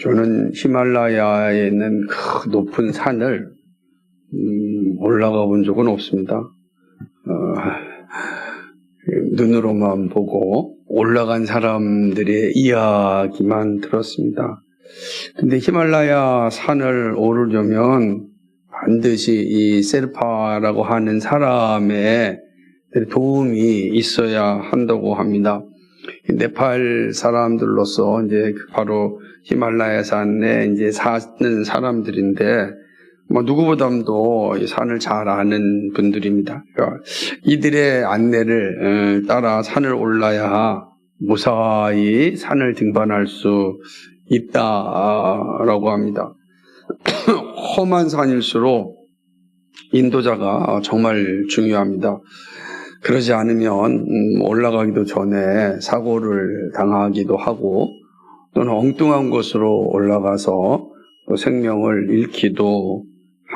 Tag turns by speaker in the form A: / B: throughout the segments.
A: 저는 히말라야에 있는 그 높은 산을 올라가 본 적은 없습니다. 눈으로만 보고 올라간 사람들의 이야기만 들었습니다. 근데 히말라야 산을 오르려면 반드시 이 셀파라고 하는 사람의 도움이 있어야 한다고 합니다. 네팔 사람들로서 이제 바로 히말라야 산에 이제 사는 사람들인데 누구보다도 이 산을 잘 아는 분들입니다. 그러니까 이들의 안내를 따라 산을 올라야 무사히 산을 등반할 수 있다라고 합니다. 험한 산일수록 인도자가 정말 중요합니다. 그러지 않으면 올라가기도 전에 사고를 당하기도 하고 또는 엉뚱한 곳으로 올라가서 또 생명을 잃기도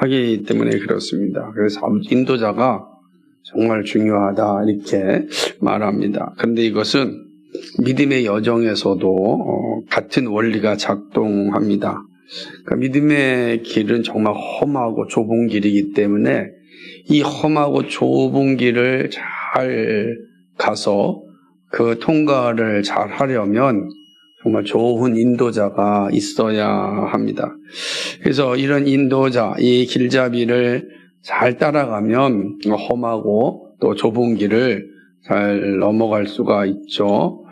A: 하기 때문에 그렇습니다. 그래서 인도자가 정말 중요하다 이렇게 말합니다. 그런데 이것은 믿음의 여정에서도 같은 원리가 작동합니다. 그러니까 믿음의 길은 정말 험하고 좁은 길이기 때문에 이 험하고 좁은 길을 잘 가서 그 통과를 잘 하려면 정말 좋은 인도자가 있어야 합니다. 그래서 이런 인도자, 이 길잡이를 잘 따라가면 험하고 또 좁은 길을 잘 넘어갈 수가 있죠.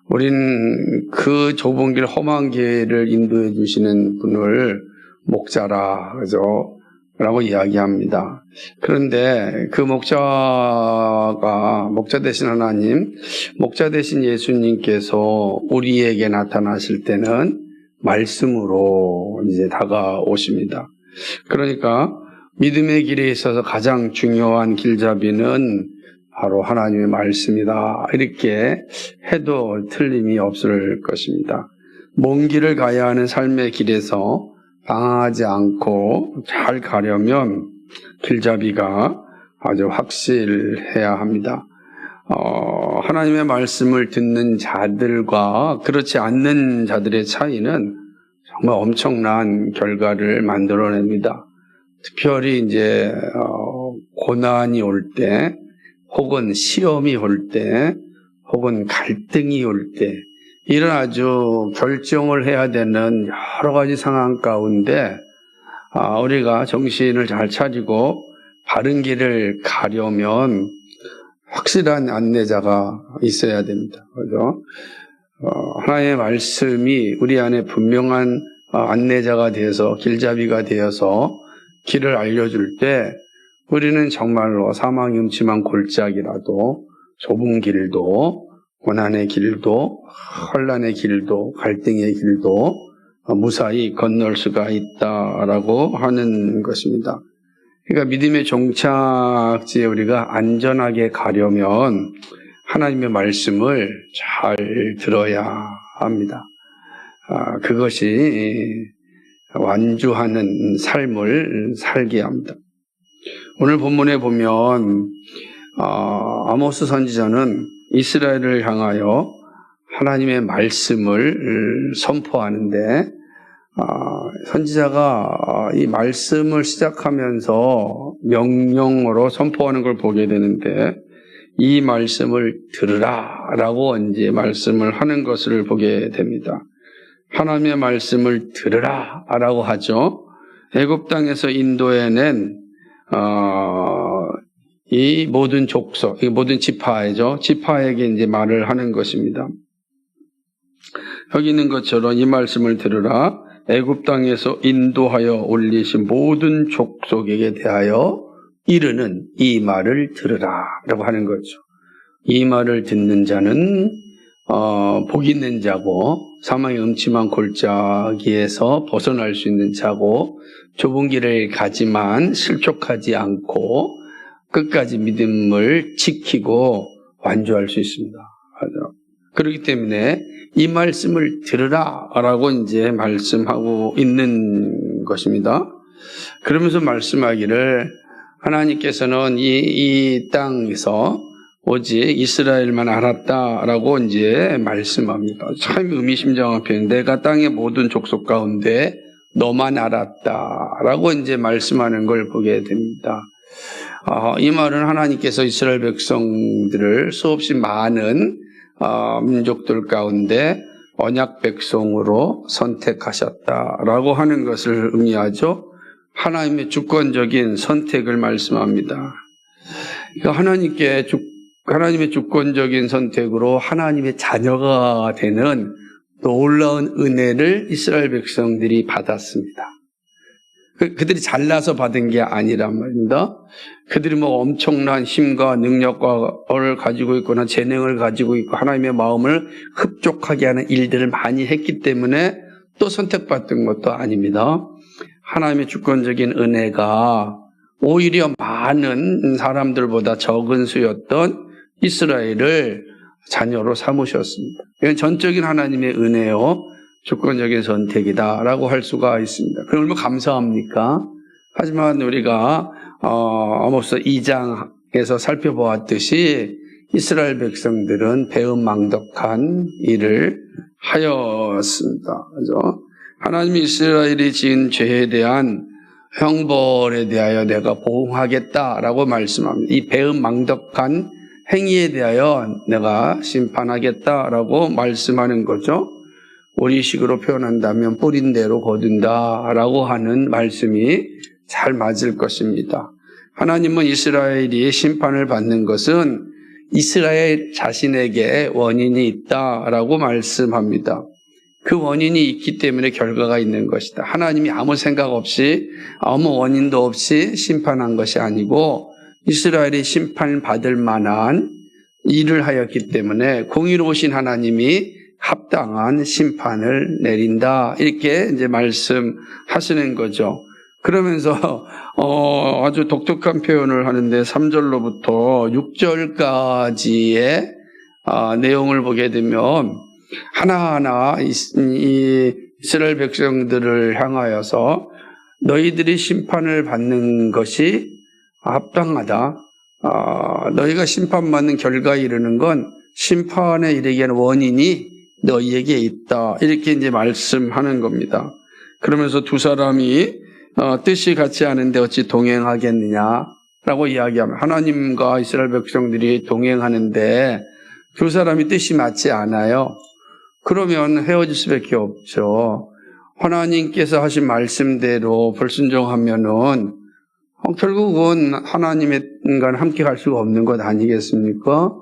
A: 우린 그 좁은 길, 험한 길을 인도해 주시는 분을 목자라, 그죠? 라고 이야기합니다. 그런데 그 목자 대신 하나님, 목자 대신 예수님께서 우리에게 나타나실 때는 말씀으로 이제 다가오십니다. 그러니까 믿음의 길에 있어서 가장 중요한 길잡이는 바로 하나님의 말씀이다. 이렇게 해도 틀림이 없을 것입니다. 먼 길을 가야 하는 삶의 길에서 방황하지 않고 잘 가려면 길잡이가 아주 확실해야 합니다. 하나님의 말씀을 듣는 자들과 그렇지 않는 자들의 차이는 정말 엄청난 결과를 만들어냅니다. 특별히 이제 고난이 올 때, 혹은 시험이 올 때, 혹은 갈등이 올 때, 이런 아주 결정을 해야 되는 여러 가지 상황 가운데 우리가 정신을 잘 차리고 바른 길을 가려면 확실한 안내자가 있어야 됩니다. 그죠? 하나님의 말씀이 우리 안에 분명한 안내자가 되어서 길잡이가 되어서 길을 알려줄 때 우리는 정말로 사망이 음침한 골짜기라도 좁은 길도 고난의 길도 혼란의 길도 갈등의 길도 무사히 건널 수가 있다라고 하는 것입니다. 그러니까 믿음의 종착지에 우리가 안전하게 가려면 하나님의 말씀을 잘 들어야 합니다. 그것이 완주하는 삶을 살게 합니다. 오늘 본문에 보면 아모스 선지자는 이스라엘을 향하여 하나님의 말씀을 선포하는데 선지자가 이 말씀을 시작하면서 명령으로 선포하는 걸 보게 되는데 이 말씀을 들으라 라고 이제 말씀을 하는 것을 보게 됩니다. 하나님의 말씀을 들으라 라고 하죠. 애굽 땅에서 인도해낸 이 모든 족속, 이 모든 지파죠. 지파에게 이제 말을 하는 것입니다. 여기 있는 것처럼 이 말씀을 들으라. 애굽 땅에서 인도하여 올리신 모든 족속에게 대하여 이르는 이 말을 들으라라고 하는 거죠. 이 말을 듣는 자는 복 있는 자고 사망의 음침한 골짜기에서 벗어날 수 있는 자고 좁은 길을 가지만 실족하지 않고 끝까지 믿음을 지키고 완주할 수 있습니다. 그렇기 때문에 이 말씀을 들으라라고 이제 말씀하고 있는 것입니다. 그러면서 말씀하기를 하나님께서는 이 땅에서 오직 이스라엘만 알았다라고 이제 말씀합니다. 참 의미심장한 표현. 내가 땅의 모든 족속 가운데 너만 알았다라고 이제 말씀하는 걸 보게 됩니다. 이 말은 하나님께서 이스라엘 백성들을 수없이 많은 민족들 가운데 언약 백성으로 선택하셨다라고 하는 것을 의미하죠. 하나님의 주권적인 선택을 말씀합니다. 하나님의 주권적인 선택으로 하나님의 자녀가 되는 놀라운 은혜를 이스라엘 백성들이 받았습니다. 그들이 잘나서 받은 게 아니란 말입니다. 그들이 뭐 엄청난 힘과 능력을 가지고 있거나 재능을 가지고 있고 하나님의 마음을 흡족하게 하는 일들을 많이 했기 때문에 또 선택받은 것도 아닙니다. 하나님의 주권적인 은혜가 오히려 많은 사람들보다 적은 수였던 이스라엘을 자녀로 삼으셨습니다. 이건 전적인 하나님의 은혜요, 주권적인 선택이다라고 할 수가 있습니다. 그럼 얼마나 감사합니까? 하지만 우리가 아모스 2장에서 살펴보았듯이 이스라엘 백성들은 배은망덕한 일을 하였습니다. 그죠? 하나님이 이스라엘이 지은 죄에 대한 형벌에 대하여 내가 보응하겠다라고 말씀합니다. 이 배은망덕한 행위에 대하여 내가 심판하겠다라고 말씀하는 거죠. 우리식으로 표현한다면 뿌린 대로 거둔다라고 하는 말씀이 잘 맞을 것입니다. 하나님은 이스라엘이 심판을 받는 것은 이스라엘 자신에게 원인이 있다라고 말씀합니다. 그 원인이 있기 때문에 결과가 있는 것이다. 하나님이 아무 생각 없이 아무 원인도 없이 심판한 것이 아니고 이스라엘이 심판받을 만한 일을 하였기 때문에 공의로우신 하나님이 합당한 심판을 내린다. 이렇게 이제 말씀하시는 거죠. 그러면서 아주 독특한 표현을 하는데 3절로부터 6절까지의 내용을 보게 되면 하나하나 이 이스라엘 백성들을 향하여서 너희들이 심판을 받는 것이 합당하다. 너희가 심판받는 결과에 이르는 건 심판에 이르게 하는 원인이 너희에게 있다. 이렇게 이제 말씀하는 겁니다. 그러면서 두 사람이 뜻이 같지 않은데 어찌 동행하겠느냐라고 이야기하면 하나님과 이스라엘 백성들이 동행하는데 두 사람이 뜻이 맞지 않아요. 그러면 헤어질 수밖에 없죠. 하나님께서 하신 말씀대로 불순종하면은 결국은 하나님과 함께 갈 수가 없는 것 아니겠습니까?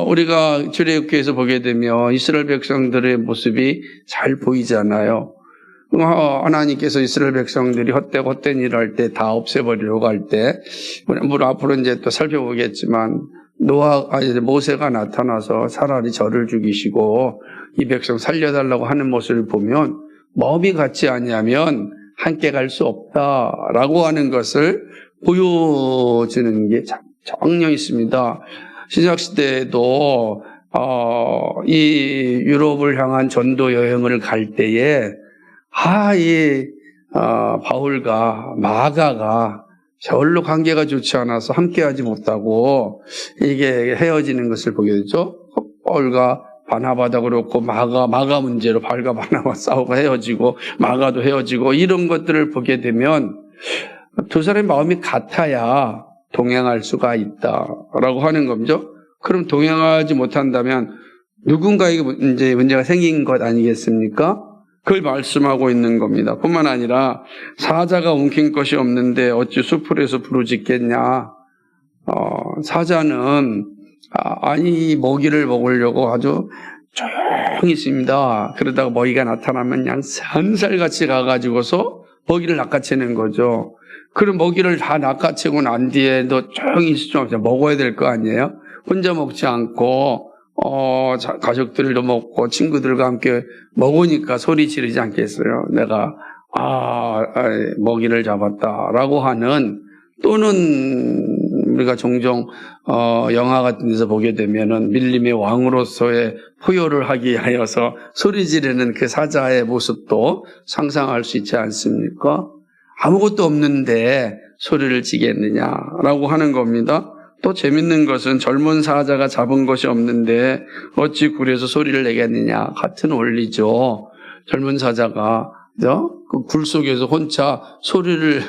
A: 우리가 출애굽기에서 보게 되면 이스라엘 백성들의 모습이 잘 보이잖아요. 하나님께서 이스라엘 백성들이 헛된 일을 할 때 다 없애버리려고 할 때, 우리 앞으로 이제 또 살펴보겠지만, 모세가 나타나서 차라리 저를 죽이시고 이 백성 살려달라고 하는 모습을 보면 마음이 같지 아니하면 함께 갈 수 없다라고 하는 것을 보여주는 게 정녕 있습니다. 신약시대에도 이 유럽을 향한 전도 여행을 갈 때에 바울과 마가가 별로 관계가 좋지 않아서 함께하지 못하고 이게 헤어지는 것을 보게 되죠. 바울과 바나바도 그렇고 마가 문제로 바울과 바나바 싸우고 헤어지고 마가도 헤어지고 이런 것들을 보게 되면 두 사람의 마음이 같아야 동행할 수가 있다라고 하는 거죠. 그럼 동행하지 못한다면 누군가에게 문제가 생긴 것 아니겠습니까? 그걸 말씀하고 있는 겁니다. 뿐만 아니라 사자가 움킨 것이 없는데 어찌 수풀에서 부르짖겠냐. 사자는 먹이를 먹으려고 아주 조용히 있습니다. 그러다가 먹이가 나타나면 그냥 산살같이 가가지고서 먹이를 낚아채는 거죠. 그럼 먹이를 다 낚아채고 난 뒤에도 조용히 있을 수 없어요. 먹어야 될 거 아니에요? 혼자 먹지 않고 가족들도 먹고 친구들과 함께 먹으니까 소리 지르지 않겠어요. 내가 먹이를 잡았다라고 하는, 또는 우리가 종종 영화 같은 데서 보게 되면은 밀림의 왕으로서의 포효를 하기 위하여서 소리 지르는 그 사자의 모습도 상상할 수 있지 않습니까? 아무것도 없는데 소리를 지겠느냐라고 하는 겁니다. 또 재밌는 것은 젊은 사자가 잡은 것이 없는데 어찌 굴에서 소리를 내겠느냐. 같은 원리죠. 젊은 사자가 그 굴 속에서 혼자 소리를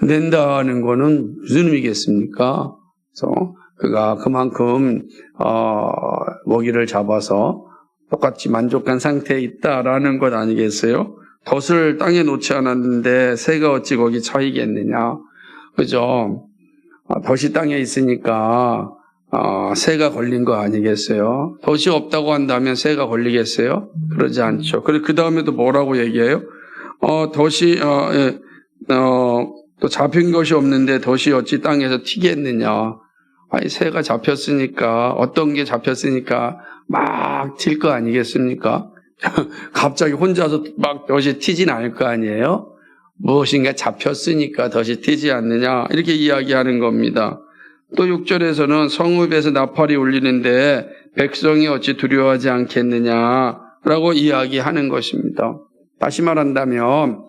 A: 낸다는 거는 무슨 의미겠습니까? 그래서 그가 그만큼 먹이를 잡아서 똑같이 만족한 상태에 있다라는 것 아니겠어요? 덫을 땅에 놓지 않았는데 새가 어찌 거기 처이겠느냐. 그죠? 덫이 땅에 있으니까 새가 걸린 거 아니겠어요? 덫이 없다고 한다면 새가 걸리겠어요? 그러지 않죠. 그 다음에도 뭐라고 얘기해요? 덫이 또 잡힌 것이 없는데 덫이 어찌 땅에서 튀겠느냐. 아니, 새가 잡혔으니까, 어떤 게 잡혔으니까 막 튈 거 아니겠습니까? 갑자기 혼자서 막 덫이 튀진 않을 거 아니에요? 무엇인가 잡혔으니까 덫이 튀지 않느냐, 이렇게 이야기하는 겁니다. 또 6절에서는 성읍에서 나팔이 울리는데 백성이 어찌 두려워하지 않겠느냐라고 이야기하는 것입니다. 다시 말한다면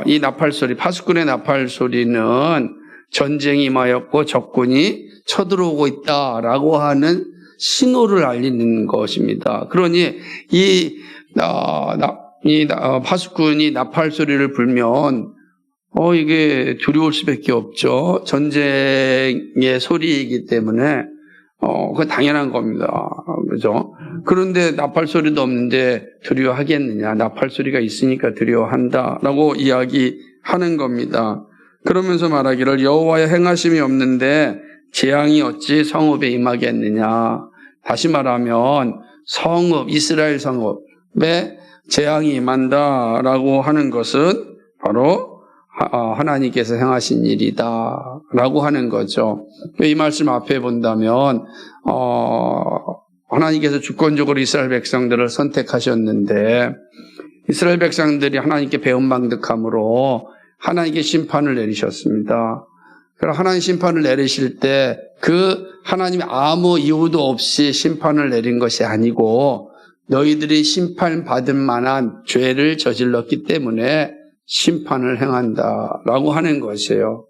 A: 이 나팔 소리, 파수꾼의 나팔 소리는 전쟁이 임하였고 적군이 쳐들어오고 있다라고 하는 신호를 알리는 것입니다. 그러니 이 파수꾼이 나팔 소리를 불면 이게 두려울 수밖에 없죠. 전쟁의 소리이기 때문에 그건 당연한 겁니다. 그죠? 그런데 나팔 소리도 없는데 두려워하겠느냐? 나팔 소리가 있으니까 두려워한다라고 이야기하는 겁니다. 그러면서 말하기를 여호와의 행하심이 없는데 재앙이 어찌 성읍에 임하겠느냐. 다시 말하면 성읍, 이스라엘 성읍에 재앙이 임한다라고 하는 것은 바로 하나님께서 행하신 일이다라고 하는 거죠. 이 말씀 앞에 본다면 하나님께서 주권적으로 이스라엘 백성들을 선택하셨는데 이스라엘 백성들이 하나님께 배은망덕함으로 하나님께 심판을 내리셨습니다. 그럼 하나님 심판을 내리실 때 그 하나님이 아무 이유도 없이 심판을 내린 것이 아니고 너희들이 심판받을 만한 죄를 저질렀기 때문에 심판을 행한다라고 하는 것이에요.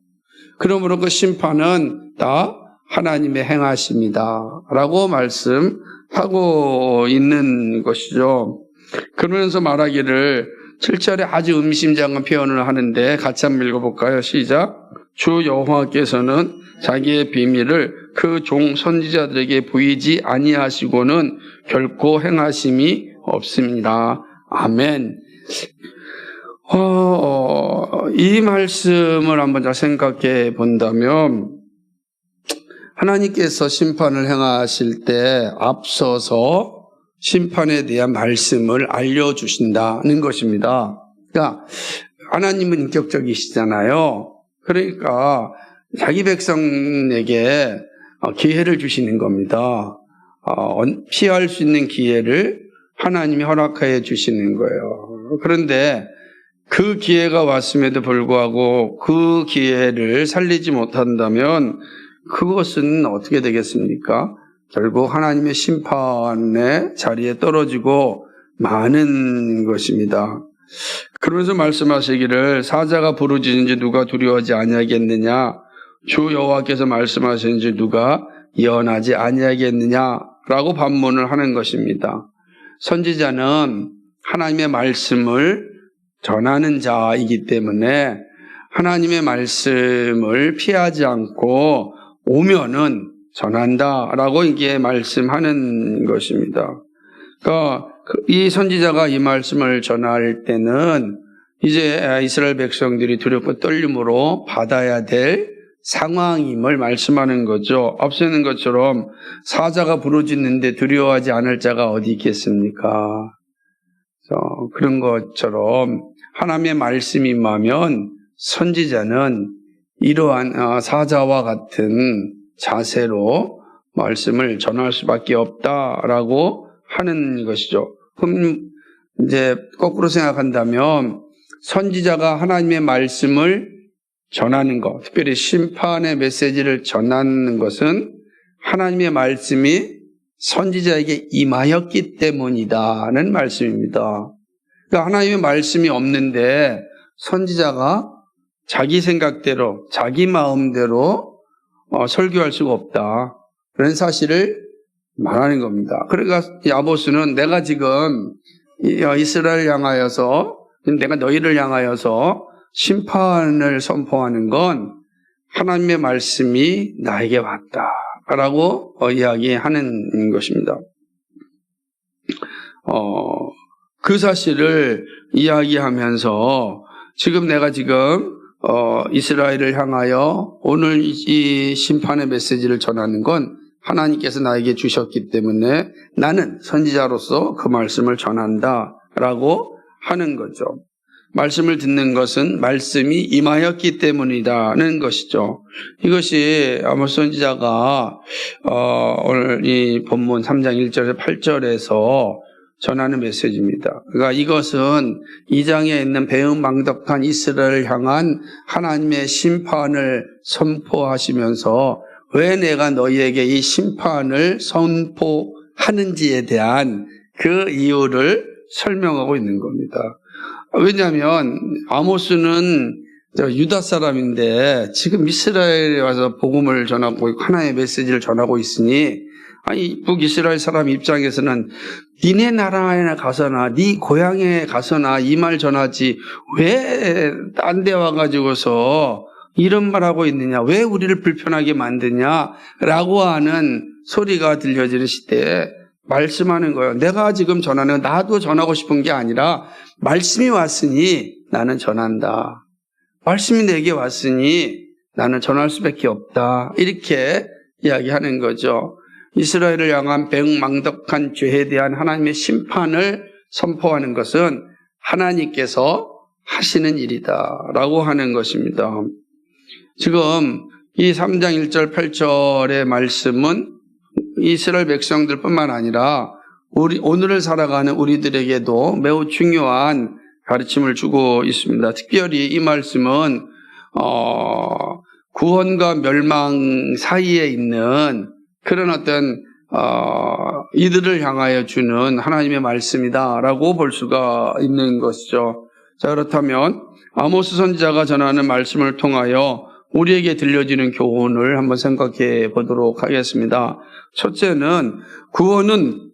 A: 그러므로 그 심판은 다 하나님의 행하심이다라고 말씀하고 있는 것이죠. 그러면서 말하기를 7절에 아주 의미심장한 표현을 하는데 같이 한번 읽어볼까요? 시작. 주 여호와께서는 자기의 비밀을 그 종 선지자들에게 보이지 아니하시고는 결코 행하심이 없습니다. 아멘. 이 말씀을 한번 잘 생각해 본다면 하나님께서 심판을 행하실 때 앞서서 심판에 대한 말씀을 알려주신다는 것입니다. 그러니까 하나님은 인격적이시잖아요. 그러니까 자기 백성에게 기회를 주시는 겁니다. 피할 수 있는 기회를 하나님이 허락하여 주시는 거예요. 그런데 그 기회가 왔음에도 불구하고 그 기회를 살리지 못한다면 그것은 어떻게 되겠습니까? 결국 하나님의 심판의 자리에 떨어지고 마는 것입니다. 그러면서 말씀하시기를 사자가 부르짖는지 누가 두려워하지 아니하겠느냐, 주 여호와께서 말씀하시는지 누가 예언하지 아니하겠느냐라고 반문을 하는 것입니다. 선지자는 하나님의 말씀을 전하는 자이기 때문에 하나님의 말씀을 피하지 않고 오면은 전한다라고 이게 말씀하는 것입니다. 그러니까 이 선지자가 이 말씀을 전할 때는 이제 이스라엘 백성들이 두렵고 떨림으로 받아야 될 상황임을 말씀하는 거죠. 앞서 있는 것처럼 사자가 부르짖는데 두려워하지 않을 자가 어디 있겠습니까? 그런 것처럼 하나님의 말씀이 임하면 선지자는 이러한 사자와 같은 자세로 말씀을 전할 수밖에 없다라고 하는 것이죠. 그럼 이제 거꾸로 생각한다면 선지자가 하나님의 말씀을 전하는 것, 특별히 심판의 메시지를 전하는 것은 하나님의 말씀이 선지자에게 임하였기 때문이다는 말씀입니다. 그러니까 하나님의 말씀이 없는데 선지자가 자기 생각대로, 자기 마음대로 설교할 수가 없다. 그런 사실을 말하는 겁니다. 그러니까 이 아모스는 내가 지금 이스라엘 향하여서, 내가 너희를 향하여서 심판을 선포하는 건 하나님의 말씀이 나에게 왔다라고 이야기하는 것입니다. 그 사실을 이야기하면서 내가 지금 이스라엘을 향하여 오늘 이 심판의 메시지를 전하는 건 하나님께서 나에게 주셨기 때문에 나는 선지자로서 그 말씀을 전한다라고 하는 거죠. 말씀을 듣는 것은 말씀이 임하였기 때문이라는 것이죠. 이것이 아모스 선지자가 오늘 이 본문 3장 1절에서 8절에서 전하는 메시지입니다. 그러니까 이것은 2장에 있는 배은망덕한 이스라엘을 향한 하나님의 심판을 선포하시면서 왜 내가 너희에게 이 심판을 선포하는지에 대한 그 이유를 설명하고 있는 겁니다. 왜냐하면 아모스는 유다 사람인데 지금 이스라엘에 와서 복음을 전하고 하나의 메시지를 전하고 있으니 북이스라엘 사람 입장에서는 니네 나라에 가서나 네 고향에 가서나 이 말 전하지 왜 딴 데 와가지고서 이런 말하고 있느냐, 왜 우리를 불편하게 만드냐라고 하는 소리가 들려지는 시대에 말씀하는 거예요. 내가 지금 전하는 나도 전하고 싶은 게 아니라 말씀이 왔으니 나는 전한다. 말씀이 내게 왔으니 나는 전할 수밖에 없다. 이렇게 이야기하는 거죠. 이스라엘을 향한 배은망덕한 죄에 대한 하나님의 심판을 선포하는 것은 하나님께서 하시는 일이다라고 하는 것입니다. 지금 이 3장 1절 8절의 말씀은 이스라엘 백성들뿐만 아니라 오늘을 살아가는 우리들에게도 매우 중요한 가르침을 주고 있습니다. 특별히 이 말씀은 구원과 멸망 사이에 있는 그런 어떤 이들을 향하여 주는 하나님의 말씀이다라고 볼 수가 있는 것이죠. 자, 그렇다면 아모스 선지자가 전하는 말씀을 통하여 우리에게 들려지는 교훈을 한번 생각해 보도록 하겠습니다. 첫째는 구원은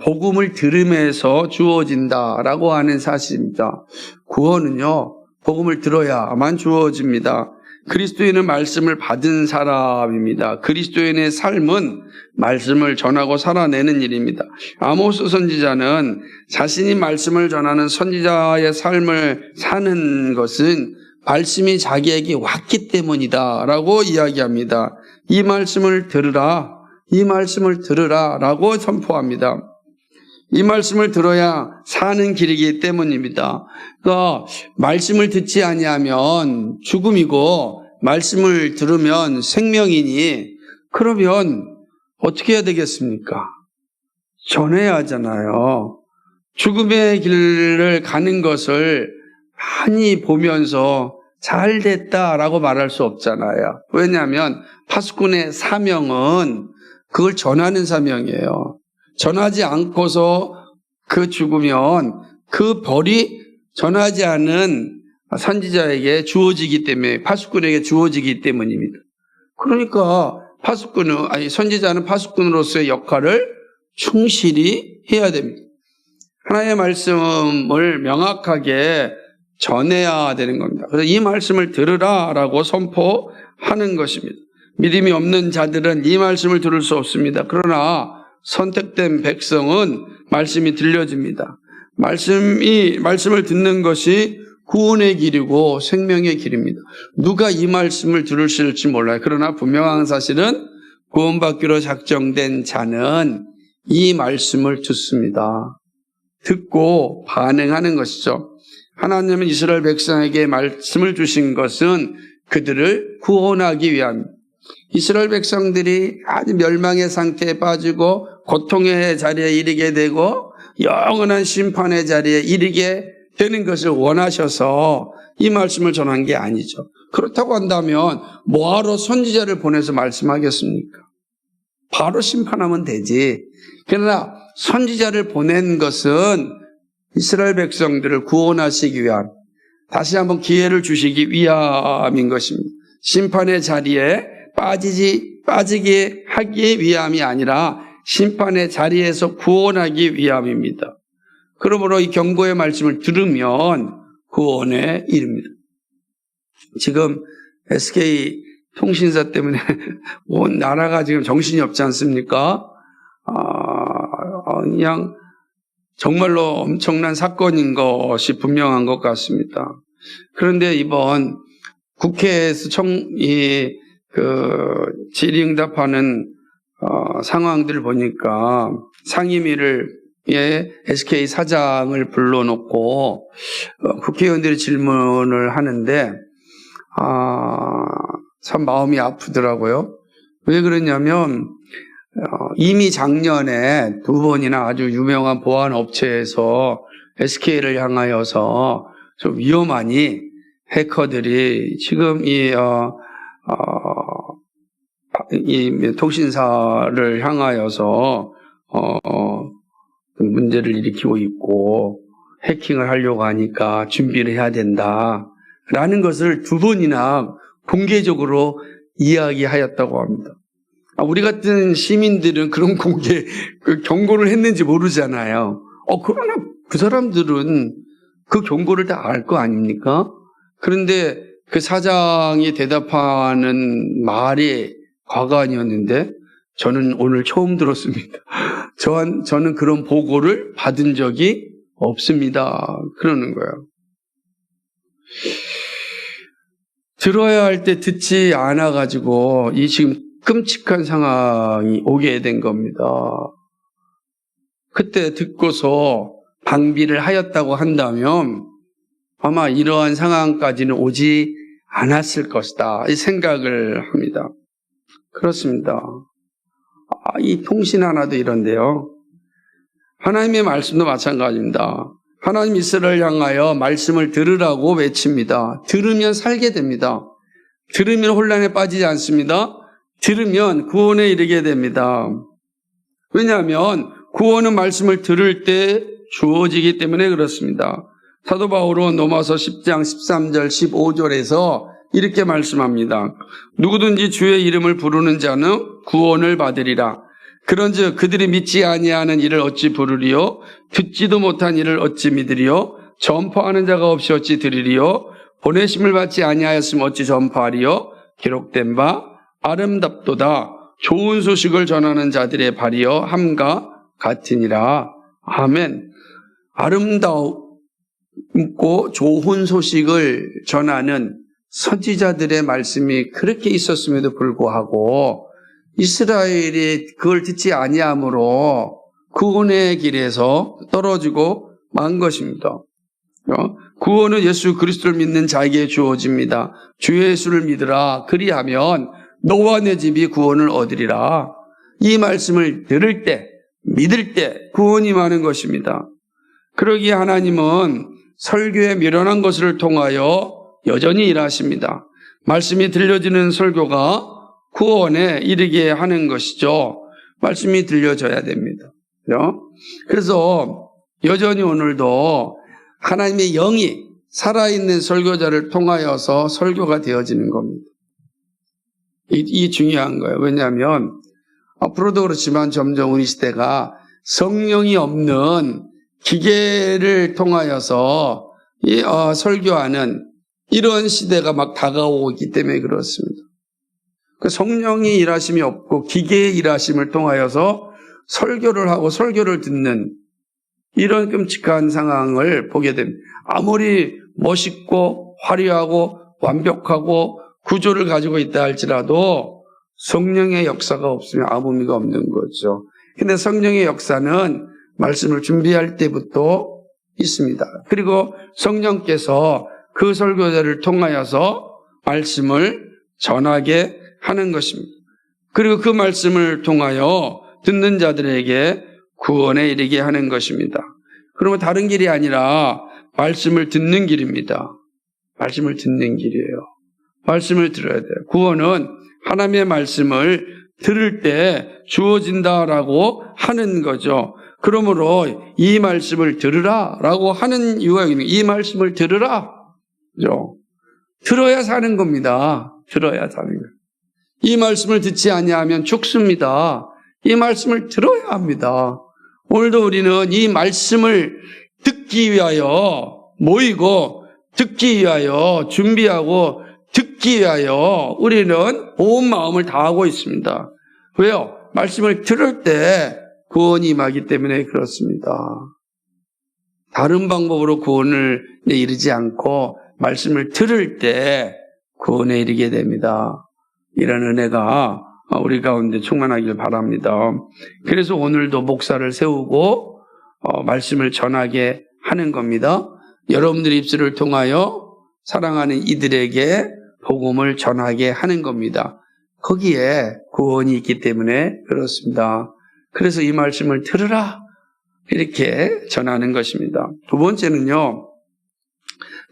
A: 복음을 들음에서 주어진다라고 하는 사실입니다. 구원은요, 복음을 들어야만 주어집니다. 그리스도인은 말씀을 받은 사람입니다. 그리스도인의 삶은 말씀을 전하고 살아내는 일입니다. 아모스 선지자는 자신이 말씀을 전하는 선지자의 삶을 사는 것은 말씀이 자기에게 왔기 때문이다라고 이야기합니다. 이 말씀을 들으라, 이 말씀을 들으라라고 선포합니다. 이 말씀을 들어야 사는 길이기 때문입니다. 그러니까 말씀을 듣지 아니하면 죽음이고 말씀을 들으면 생명이니 그러면 어떻게 해야 되겠습니까? 전해야 하잖아요. 죽음의 길을 가는 것을 많이 보면서 잘 됐다라고 말할 수 없잖아요. 왜냐하면 파수꾼의 사명은 그걸 전하는 사명이에요. 전하지 않고서 그 죽으면 그 벌이 전하지 않은 선지자에게 주어지기 때문에, 파수꾼에게 주어지기 때문입니다. 그러니까 선지자는 파수꾼으로서의 역할을 충실히 해야 됩니다. 하나님의 말씀을 명확하게 전해야 되는 겁니다. 그래서 이 말씀을 들으라라고 선포하는 것입니다. 믿음이 없는 자들은 이 말씀을 들을 수 없습니다. 그러나 선택된 백성은 말씀이 들려집니다. 말씀을 듣는 것이 구원의 길이고 생명의 길입니다. 누가 이 말씀을 들으실지 몰라요. 그러나 분명한 사실은 구원받기로 작정된 자는 이 말씀을 듣습니다. 듣고 반응하는 것이죠. 하나님은 이스라엘 백성에게 말씀을 주신 것은 그들을 구원하기 위함입니다. 이스라엘 백성들이 아주 멸망의 상태에 빠지고 고통의 자리에 이르게 되고 영원한 심판의 자리에 이르게 되는 것을 원하셔서 이 말씀을 전한 게 아니죠. 그렇다고 한다면 뭐하러 선지자를 보내서 말씀하겠습니까? 바로 심판하면 되지. 그러나 선지자를 보낸 것은 이스라엘 백성들을 구원하시기 위한, 다시 한번 기회를 주시기 위함인 것입니다. 심판의 자리에 빠지게 하기 위함이 아니라 심판의 자리에서 구원하기 위함입니다. 그러므로 이 경고의 말씀을 들으면 구원에 이릅니다. 지금 SK 통신사 때문에 온 나라가 지금 정신이 없지 않습니까? 그냥 정말로 엄청난 사건인 것이 분명한 것 같습니다. 그런데 이번 국회에서 질의응답하는 상황들을 보니까 상임위를 SK 사장을 불러놓고 국회의원들이 질문을 하는데 참 마음이 아프더라고요. 왜 그러냐면 이미 작년에 2번이나 아주 유명한 보안 업체에서 SK를 향하여서 좀 위험하니 해커들이 지금 이 통신사를 향하여서 문제를 일으키고 있고 해킹을 하려고 하니까 준비를 해야 된다라는 것을 2번이나 공개적으로 이야기하였다고 합니다. 우리 같은 시민들은 그런 경고를 했는지 모르잖아요. 그러나 그 사람들은 그 경고를 다 알 거 아닙니까? 그런데 그 사장이 대답하는 말이 과관이었는데 저는 오늘 처음 들었습니다. 저는 그런 보고를 받은 적이 없습니다. 그러는 거예요. 들어야 할 때 듣지 않아가지고 이 지금 끔찍한 상황이 오게 된 겁니다. 그때 듣고서 방비를 하였다고 한다면 아마 이러한 상황까지는 오지 않았을 것이다. 이 생각을 합니다. 그렇습니다. 이 통신 하나도 이런데요. 하나님의 말씀도 마찬가지입니다. 하나님 이스라엘을 향하여 말씀을 들으라고 외칩니다. 들으면 살게 됩니다. 들으면 혼란에 빠지지 않습니다. 들으면 구원에 이르게 됩니다. 왜냐하면 구원은 말씀을 들을 때 주어지기 때문에 그렇습니다. 사도 바울은 로마서 10장 13절 15절에서 이렇게 말씀합니다. 누구든지 주의 이름을 부르는 자는 구원을 받으리라. 그런즉 그들이 믿지 아니하는 이를 어찌 부르리요? 듣지도 못한 이를 어찌 믿으리요? 전파하는 자가 없이 어찌 들으리요? 보내심을 받지 아니하였으면 어찌 전파하리요? 기록된 바 아름답도다. 좋은 소식을 전하는 자들의 발이여 함과 같으니라. 아멘. 아름답고 좋은 소식을 전하는 선지자들의 말씀이 그렇게 있었음에도 불구하고 이스라엘이 그걸 듣지 아니함으로 구원의 길에서 떨어지고 만 것입니다. 구원은 예수 그리스도를 믿는 자에게 주어집니다. 주 예수를 믿으라. 그리하면 너와 내 집이 구원을 얻으리라. 이 말씀을 들을 때, 믿을 때 구원이 많은 것입니다. 그러기에 하나님은 설교에 미련한 것을 통하여 여전히 일하십니다. 말씀이 들려지는 설교가 구원에 이르게 하는 것이죠. 말씀이 들려져야 됩니다. 그래서 여전히 오늘도 하나님의 영이 살아있는 설교자를 통하여서 설교가 되어지는 겁니다. 이 중요한 거예요. 왜냐하면 앞으로도 그렇지만 점점 우리 시대가 성령이 없는 기계를 통하여서 설교하는 이런 시대가 막 다가오기 때문에 그렇습니다. 그 성령의 일하심이 없고 기계의 일하심을 통하여서 설교를 하고 설교를 듣는 이런 끔찍한 상황을 보게 됩니다. 아무리 멋있고 화려하고 완벽하고 구조를 가지고 있다 할지라도 성령의 역사가 없으면 아무 의미가 없는 거죠. 근데 성령의 역사는 말씀을 준비할 때부터 있습니다. 그리고 성령께서 그 설교자를 통하여서 말씀을 전하게 하는 것입니다. 그리고 그 말씀을 통하여 듣는 자들에게 구원에 이르게 하는 것입니다. 그러면 다른 길이 아니라 말씀을 듣는 길입니다. 말씀을 듣는 길이에요. 말씀을 들어야 돼요. 구원은 하나님의 말씀을 들을 때 주어진다라고 하는 거죠. 그러므로 이 말씀을 들으라라고 하는 이유가 있는 거예요. 이 말씀을 들으라. 그죠? 들어야 사는 겁니다. 들어야 사는 거예요. 이 말씀을 듣지 아니하면 죽습니다. 이 말씀을 들어야 합니다. 오늘도 우리는 이 말씀을 듣기 위하여 모이고 듣기 위하여 준비하고 듣기 위하여 우리는 온 마음을 다하고 있습니다. 왜요? 말씀을 들을 때 구원이 임하기 때문에 그렇습니다. 다른 방법으로 구원을 이르지 않고 말씀을 들을 때 구원에 이르게 됩니다. 이런 은혜가 우리 가운데 충만하길 바랍니다. 그래서 오늘도 목사를 세우고 말씀을 전하게 하는 겁니다. 여러분들의 입술을 통하여 사랑하는 이들에게 복음을 전하게 하는 겁니다. 거기에 구원이 있기 때문에 그렇습니다. 그래서 이 말씀을 들으라 이렇게 전하는 것입니다. 두 번째는요,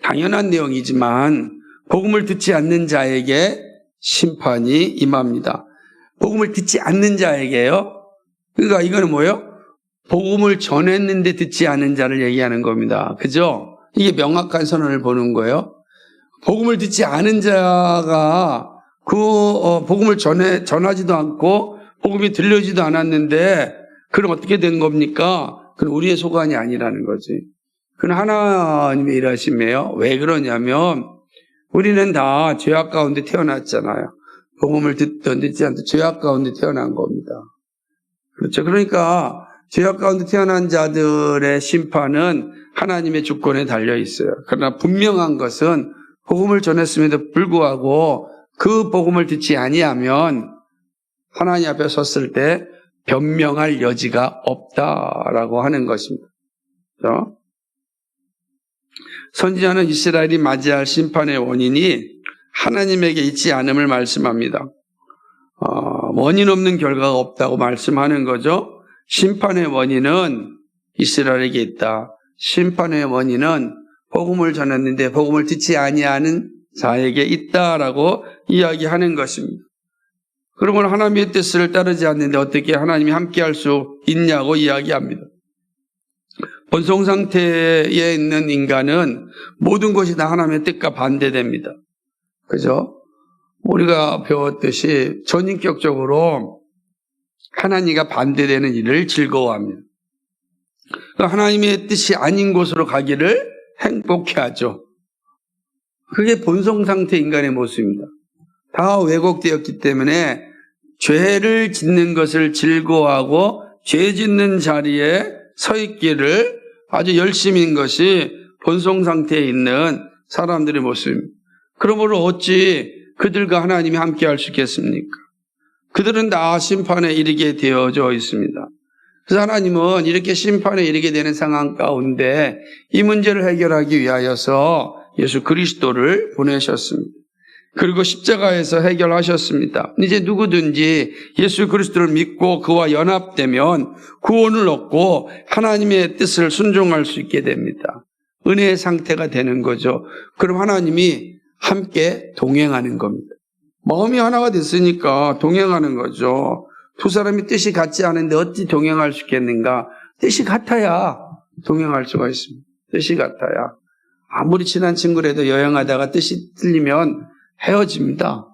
A: 당연한 내용이지만 복음을 듣지 않는 자에게 심판이 임합니다. 복음을 듣지 않는 자에게요. 그러니까 이거는 뭐예요? 복음을 전했는데 듣지 않은 자를 얘기하는 겁니다. 그죠? 이게 명확한 선언을 보는 거예요. 복음을 듣지 않은 자가 복음을 전하지도 않고 복음이 들려지도 않았는데 그럼 어떻게 된 겁니까? 그건 우리의 소관이 아니라는 거지. 그건 하나님의 일하심이에요. 왜 그러냐면 우리는 다 죄악 가운데 태어났잖아요. 복음을 듣든 듣지 않든 죄악 가운데 태어난 겁니다. 그렇죠. 그러니까 죄악 가운데 태어난 자들의 심판은 하나님의 주권에 달려 있어요. 그러나 분명한 것은 복음을 전했음에도 불구하고 그 복음을 듣지 아니하면 하나님 앞에 섰을 때 변명할 여지가 없다라고 하는 것입니다. 그렇죠? 선지자는 이스라엘이 맞이할 심판의 원인이 하나님에게 있지 않음을 말씀합니다. 원인 없는 결과가 없다고 말씀하는 거죠. 심판의 원인은 이스라엘에게 있다. 심판의 원인은 복음을 전했는데 복음을 듣지 아니하는 자에게 있다라고 이야기하는 것입니다. 그러면 하나님의 뜻을 따르지 않는데 어떻게 하나님이 함께할 수 있냐고 이야기합니다. 본성 상태에 있는 인간은 모든 것이 다 하나님의 뜻과 반대됩니다. 그죠? 우리가 배웠듯이 전인격적으로 하나님과 반대되는 일을 즐거워합니다. 하나님의 뜻이 아닌 곳으로 가기를 행복해하죠. 그게 본성 상태 인간의 모습입니다. 다 왜곡되었기 때문에 죄를 짓는 것을 즐거워하고 죄 짓는 자리에 서 있기를 아주 열심인 것이 본성 상태에 있는 사람들의 모습입니다. 그러므로 어찌 그들과 하나님이 함께 할 수 있겠습니까? 그들은 다 심판에 이르게 되어져 있습니다. 그래서 하나님은 이렇게 심판에 이르게 되는 상황 가운데 이 문제를 해결하기 위하여서 예수 그리스도를 보내셨습니다. 그리고 십자가에서 해결하셨습니다. 이제 누구든지 예수 그리스도를 믿고 그와 연합되면 구원을 얻고 하나님의 뜻을 순종할 수 있게 됩니다. 은혜의 상태가 되는 거죠. 그럼 하나님이 함께 동행하는 겁니다. 마음이 하나가 됐으니까 동행하는 거죠. 두 사람이 뜻이 같지 않은데 어찌 동행할 수 있겠는가? 뜻이 같아야 동행할 수가 있습니다. 뜻이 같아야. 아무리 친한 친구라도 여행하다가 뜻이 틀리면 헤어집니다.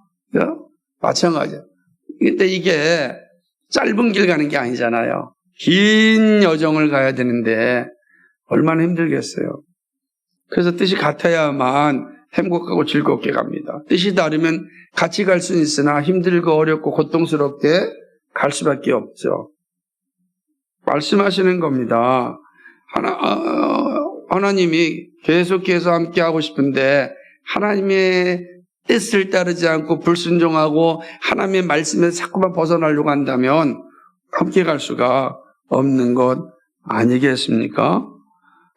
A: 마찬가지야. 근데 이게 짧은 길 가는 게 아니잖아요. 긴 여정을 가야 되는데 얼마나 힘들겠어요. 그래서 뜻이 같아야만 행복하고 즐겁게 갑니다. 뜻이 다르면 같이 갈 수는 있으나 힘들고 어렵고 고통스럽게 갈 수밖에 없죠. 말씀하시는 겁니다. 하나님이 계속해서 함께 하고 싶은데 하나님의 뜻을 따르지 않고 불순종하고 하나님의 말씀에서 자꾸만 벗어나려고 한다면 함께 갈 수가 없는 것 아니겠습니까?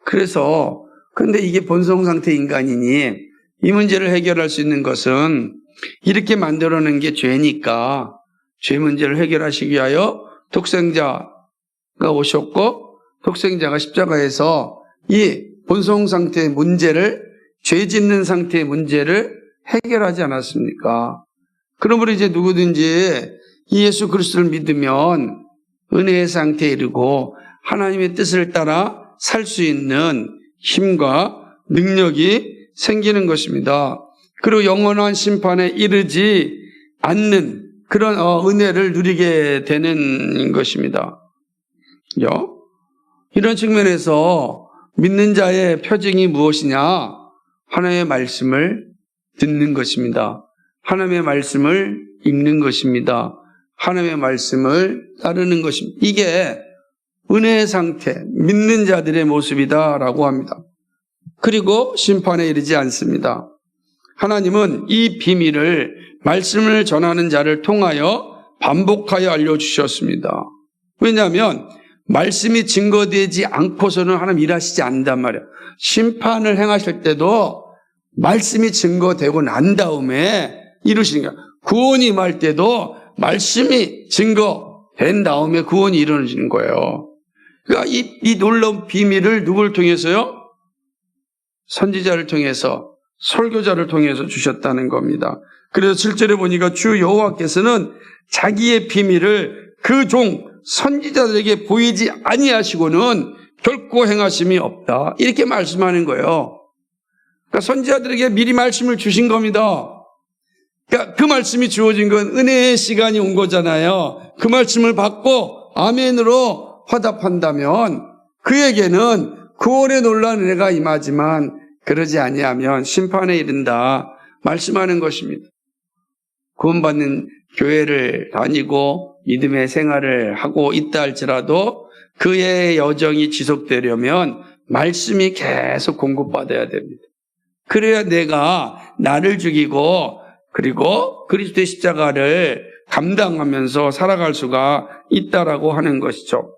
A: 그래서 근데 이게 본성 상태 인간이니 이 문제를 해결할 수 있는 것은 이렇게 만들어낸 게 죄니까 죄 문제를 해결하시기 위하여 독생자가 오셨고 독생자가 십자가에서 이 본성 상태의 문제를 죄 짓는 상태의 문제를 해결하지 않았습니까? 그러므로 이제 누구든지 이 예수 그리스도를 믿으면 은혜의 상태에 이르고 하나님의 뜻을 따라 살 수 있는 힘과 능력이 생기는 것입니다. 그리고 영원한 심판에 이르지 않는 그런 은혜를 누리게 되는 것입니다. 이런 측면에서 믿는 자의 표징이 무엇이냐? 하나님의 말씀을 듣는 것입니다. 하나님의 말씀을 읽는 것입니다. 하나님의 말씀을 따르는 것입니다. 이게 은혜의 상태, 믿는 자들의 모습이다라고 합니다. 그리고 심판에 이르지 않습니다. 하나님은 이 비밀을 말씀을 전하는 자를 통하여 반복하여 알려주셨습니다. 왜냐하면 말씀이 증거되지 않고서는 하나님 일하시지 않는단 말이에요. 심판을 행하실 때도 말씀이 증거되고 난 다음에 이루시는 거예요. 구원이 임할 때도 말씀이 증거된 다음에 구원이 이루어지는 거예요. 그러니까 이 놀라운 비밀을 누굴 통해서요? 선지자를 통해서, 설교자를 통해서 주셨다는 겁니다. 그래서 7절에 보니까 주 여호와께서는 자기의 비밀을 그 종 선지자들에게 보이지 아니하시고는 결코 행하심이 없다. 이렇게 말씀하는 거예요. 그러니까 선지자들에게 미리 말씀을 주신 겁니다. 그러니까 그 말씀이 주어진 건 은혜의 시간이 온 거잖아요. 그 말씀을 받고 아멘으로 화답한다면 그에게는 구원의 놀라운 은혜가 임하지만 그러지 아니하면 심판에 이른다 말씀하는 것입니다. 구원받는 교회를 다니고 믿음의 생활을 하고 있다 할지라도 그의 여정이 지속되려면 말씀이 계속 공급받아야 됩니다. 그래야 내가 나를 죽이고 그리고 그리스도의 십자가를 감당하면서 살아갈 수가 있다라고 하는 것이죠.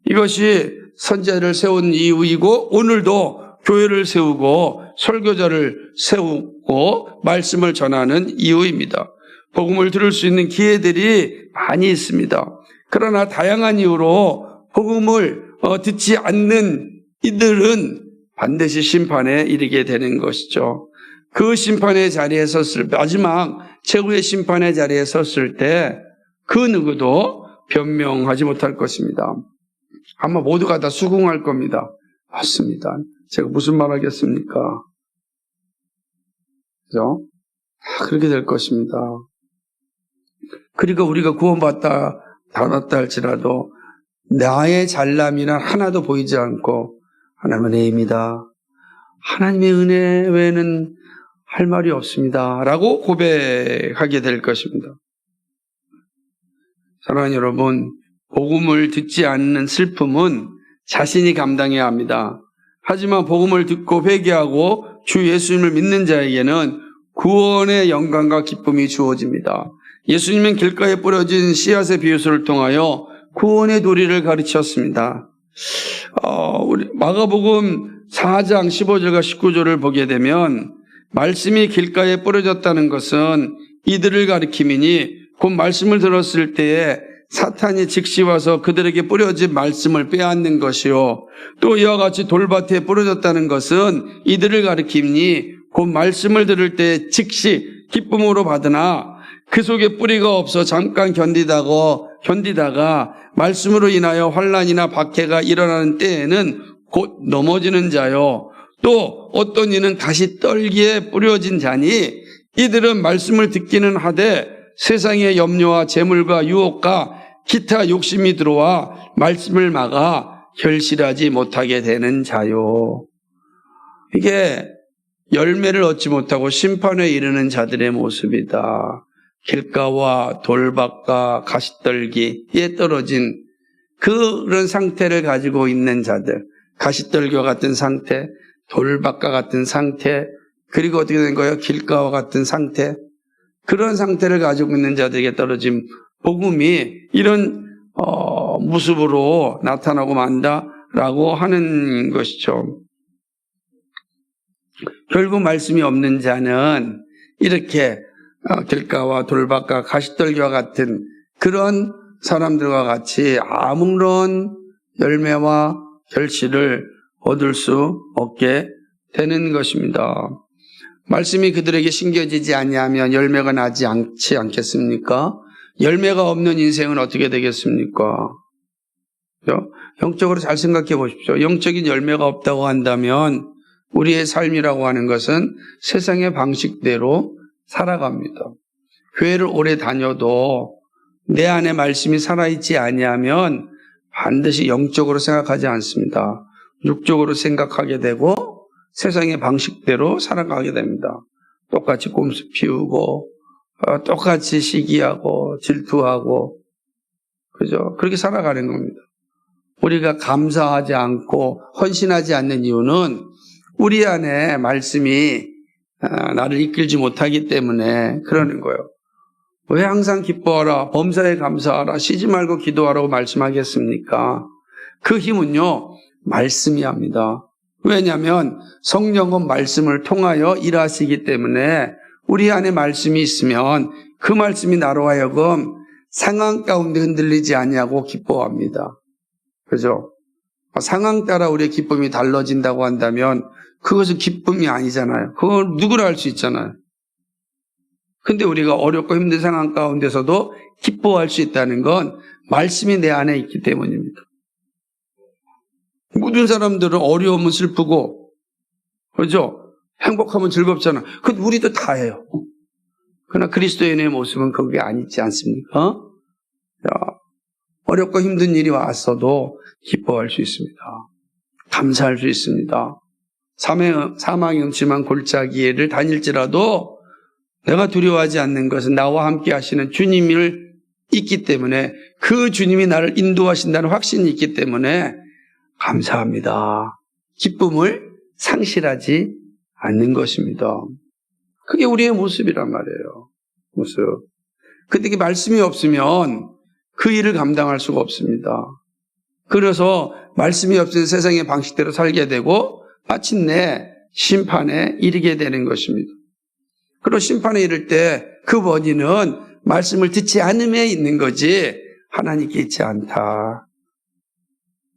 A: 이것이 선지자를 세운 이유이고 오늘도 교회를 세우고 설교자를 세우고 말씀을 전하는 이유입니다. 복음을 들을 수 있는 기회들이 많이 있습니다. 그러나 다양한 이유로 복음을 듣지 않는 이들은 반드시 심판에 이르게 되는 것이죠. 그 심판의 자리에 섰을 때, 마지막 최후의 심판의 자리에 섰을 때 그 누구도 변명하지 못할 것입니다. 아마 모두가 다 수긍할 겁니다. 맞습니다. 제가 무슨 말 하겠습니까? 그죠? 그렇게 될 것입니다. 그리고 우리가 구원받다 할지라도 나의 잘남이나 하나도 보이지 않고 하나님의 은혜입니다. 하나님의 은혜 외에는 할 말이 없습니다. 라고 고백하게 될 것입니다. 사랑하는 여러분, 복음을 듣지 않는 슬픔은 자신이 감당해야 합니다. 하지만 복음을 듣고 회개하고 주 예수님을 믿는 자에게는 구원의 영광과 기쁨이 주어집니다. 예수님은 길가에 뿌려진 씨앗의 비유를 통하여 구원의 도리를 가르쳤습니다. 우리 마가복음 4장 15절과 19절을 보게 되면 말씀이 길가에 뿌려졌다는 것은 이들을 가리킴이니 곧 말씀을 들었을 때에 사탄이 즉시 와서 그들에게 뿌려진 말씀을 빼앗는 것이요. 또 이와 같이 돌밭에 뿌려졌다는 것은 이들을 가리킴이니 곧 말씀을 들을 때 즉시 기쁨으로 받으나 그 속에 뿌리가 없어 잠깐 견디다가 말씀으로 인하여 환난이나 박해가 일어나는 때에는 곧 넘어지는 자요. 또 어떤 이는 가시떨기에 뿌려진 자니 이들은 말씀을 듣기는 하되 세상의 염려와 재물과 유혹과 기타 욕심이 들어와 말씀을 막아 결실하지 못하게 되는 자요. 이게 열매를 얻지 못하고 심판에 이르는 자들의 모습이다. 길가와 돌밭과 가시떨기에 떨어진 그런 상태를 가지고 있는 자들, 가시떨기와 같은 상태, 돌밭과 같은 상태, 그리고 어떻게 된 거예요? 길가와 같은 상태, 그런 상태를 가지고 있는 자들에게 떨어진 복음이 이런 모습으로 나타나고 만다라고 하는 것이죠. 결국 말씀이 없는 자는 이렇게 길가와 돌밭과 가시떨기와 같은 그런 사람들과 같이 아무런 열매와 결실을 얻을 수 없게 되는 것입니다. 말씀이 그들에게 심겨지지 아니하면 열매가 나지 않지 않겠습니까? 열매가 없는 인생은 어떻게 되겠습니까? 영적으로 잘 생각해 보십시오. 영적인 열매가 없다고 한다면 우리의 삶이라고 하는 것은 세상의 방식대로 살아갑니다. 교회를 오래 다녀도 내 안에 말씀이 살아있지 아니하면 반드시 영적으로 생각하지 않습니다. 육적으로 생각하게 되고 세상의 방식대로 살아가게 됩니다. 똑같이 꼼수 피우고 똑같이 시기하고 질투하고 그죠? 그렇게 살아가는 겁니다. 우리가 감사하지 않고 헌신하지 않는 이유는 우리 안에 말씀이 나를 이끌지 못하기 때문에 그러는 거예요. 왜 항상 기뻐하라, 범사에 감사하라, 쉬지 말고 기도하라고 말씀하겠습니까? 그 힘은요, 말씀이 합니다. 왜냐하면 성령은 말씀을 통하여 일하시기 때문에 우리 안에 말씀이 있으면 그 말씀이 나로 하여금 상황 가운데 흔들리지 아니하고 기뻐합니다. 그죠? 상황 따라 우리의 기쁨이 달라진다고 한다면 그것은 기쁨이 아니잖아요. 그걸 누구나 할 수 있잖아요. 근데 우리가 어렵고 힘든 상황 가운데서도 기뻐할 수 있다는 건 말씀이 내 안에 있기 때문입니다. 모든 사람들은 어려우면 슬프고, 그죠? 행복하면 즐겁잖아. 그 우리도 다 해요. 그러나 그리스도인의 모습은 그게 아니지 않습니까? 어렵고 힘든 일이 왔어도 기뻐할 수 있습니다. 감사할 수 있습니다. 사망의 음침한 골짜기를 다닐지라도 내가 두려워하지 않는 것은 나와 함께 하시는 주님을 있기 때문에 그 주님이 나를 인도하신다는 확신이 있기 때문에 감사합니다. 기쁨을 상실하지 않는 것입니다. 그게 우리의 모습이란 말이에요. 모습. 근데 그 말씀이 없으면 그 일을 감당할 수가 없습니다. 그래서 말씀이 없으면 세상의 방식대로 살게 되고 마침내 심판에 이르게 되는 것입니다. 그리고 심판에 이를 때 그 원인은 말씀을 듣지 않음에 있는 거지 하나님께 있지 않다.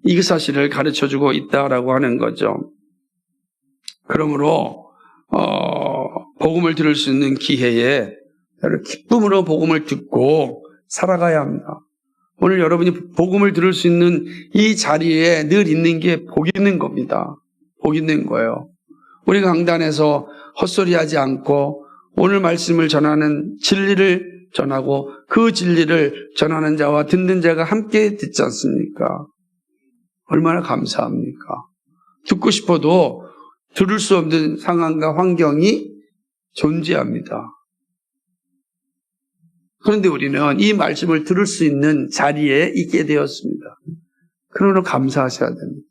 A: 이 사실을 가르쳐주고 있다라고 하는 거죠. 그러므로 복음을 들을 수 있는 기회에 기쁨으로 복음을 듣고 살아가야 합니다. 오늘 여러분이 복음을 들을 수 있는 이 자리에 늘 있는 게 복 있는 겁니다. 복 있는 거예요. 우리가 강단에서 헛소리하지 않고 오늘 말씀을 전하는 진리를 전하고 그 진리를 전하는 자와 듣는 자가 함께 듣지 않습니까? 얼마나 감사합니까? 듣고 싶어도 들을 수 없는 상황과 환경이 존재합니다. 그런데 우리는 이 말씀을 들을 수 있는 자리에 있게 되었습니다. 그러나 감사하셔야 됩니다.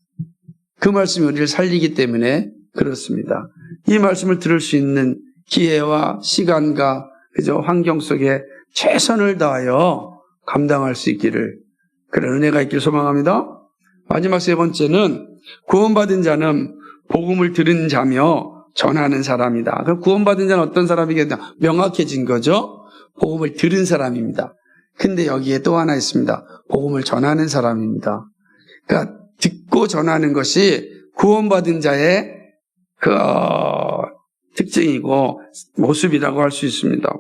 A: 그 말씀이 우리를 살리기 때문에 그렇습니다. 이 말씀을 들을 수 있는 기회와 시간과 그저 환경 속에 최선을 다하여 감당할 수 있기를 그런 은혜가 있기를 소망합니다. 마지막 세 번째는 구원받은 자는 복음을 들은 자며 전하는 사람이다. 그럼 구원받은 자는 어떤 사람이겠냐? 명확해진 거죠. 복음을 들은 사람입니다. 근데 여기에 또 하나 있습니다. 복음을 전하는 사람입니다. 그러니까 듣고 전하는 것이 구원받은 자의 특징이고 모습이라고 할 수 있습니다.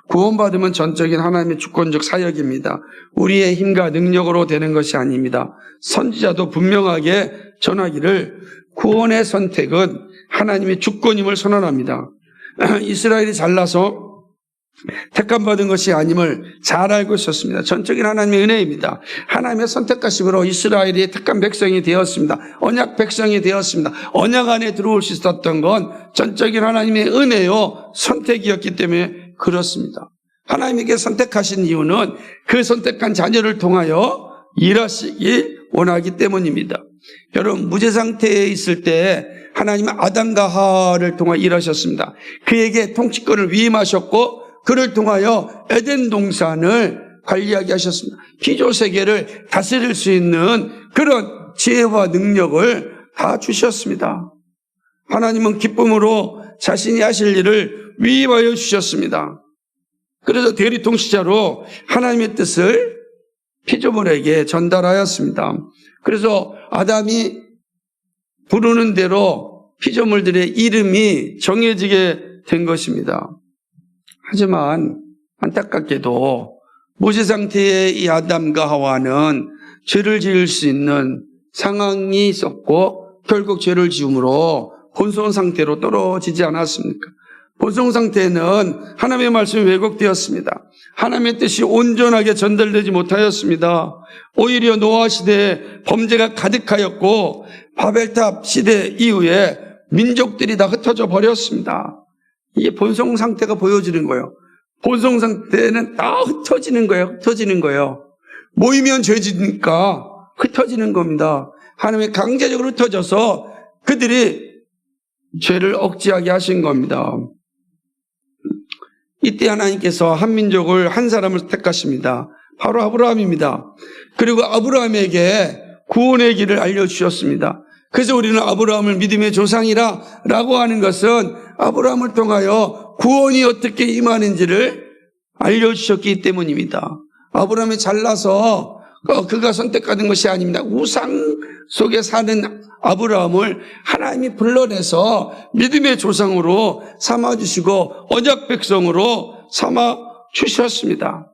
A: 구원받으면 전적인 하나님의 주권적 사역입니다. 우리의 힘과 능력으로 되는 것이 아닙니다. 선지자도 분명하게 전하기를 구원의 선택은 하나님의 주권임을 선언합니다. 이스라엘이 잘나서 택함받은 것이 아님을 잘 알고 있었습니다. 전적인 하나님의 은혜입니다. 하나님의 선택하심으로 이스라엘이 택한 백성이 되었습니다. 언약 백성이 되었습니다. 언약 안에 들어올 수 있었던 건 전적인 하나님의 은혜요 선택이었기 때문에 그렇습니다. 하나님에게 선택하신 이유는 그 선택한 자녀를 통하여 일하시길 원하기 때문입니다. 여러분 무죄 상태에 있을 때 하나님은 아담과 하와를 통하여 일하셨습니다. 그에게 통치권을 위임하셨고 그를 통하여 에덴 동산을 관리하게 하셨습니다. 피조 세계를 다스릴 수 있는 그런 지혜와 능력을 다 주셨습니다. 하나님은 기쁨으로 자신이 하실 일을 위임하여 주셨습니다. 그래서 대리통치자로 하나님의 뜻을 피조물에게 전달하였습니다. 그래서 아담이 부르는 대로 피조물들의 이름이 정해지게 된 것입니다. 하지만 안타깝게도 무죄 상태의 이 아담과 하와는 죄를 지을 수 있는 상황이 있었고 결국 죄를 지음으로 혼돈 상태로 떨어지지 않았습니까? 본성 상태에는 하나님의 말씀이 왜곡되었습니다. 하나님의 뜻이 온전하게 전달되지 못하였습니다. 오히려 노아 시대에 범죄가 가득하였고 바벨탑 시대 이후에 민족들이 다 흩어져 버렸습니다. 이게 본성 상태가 보여지는 거예요. 본성 상태는 다 흩어지는 거예요. 모이면 죄지니까 흩어지는 겁니다. 하나님이 강제적으로 흩어져서 그들이 죄를 억제하게 하신 겁니다. 이때 하나님께서 한 민족을, 한 사람을 택하십니다. 바로 아브라함입니다. 그리고 아브라함에게 구원의 길을 알려주셨습니다. 그래서 우리는 아브라함을 믿음의 조상이라 라고 하는 것은 아브라함을 통하여 구원이 어떻게 임하는지를 알려주셨기 때문입니다. 아브라함이 잘나서 그가 선택받은 것이 아닙니다. 우상 속에 사는 아브라함을 하나님이 불러내서 믿음의 조상으로 삼아주시고 언약 백성으로 삼아주셨습니다.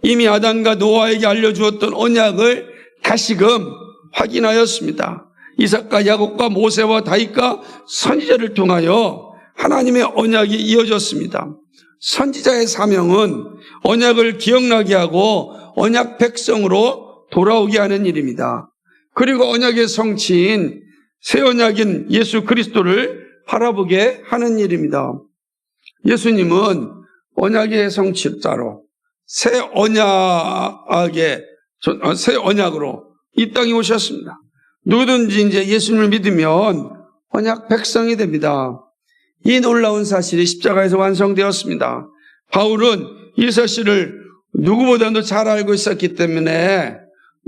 A: 이미 아담과 노아에게 알려주었던 언약을 다시금 확인하였습니다. 이삭과 야곱과 모세와 다윗과 선지자를 통하여 하나님의 언약이 이어졌습니다. 선지자의 사명은 언약을 기억나게 하고 언약 백성으로 돌아오게 하는 일입니다. 그리고 언약의 성취인 새 언약인 예수 그리스도를 바라보게 하는 일입니다. 예수님은 언약의 성취자로 새 언약으로 이 땅에 오셨습니다. 누구든지 이제 예수님을 믿으면 언약 백성이 됩니다. 이 놀라운 사실이 십자가에서 완성되었습니다. 바울은 이 사실을 누구보다도 잘 알고 있었기 때문에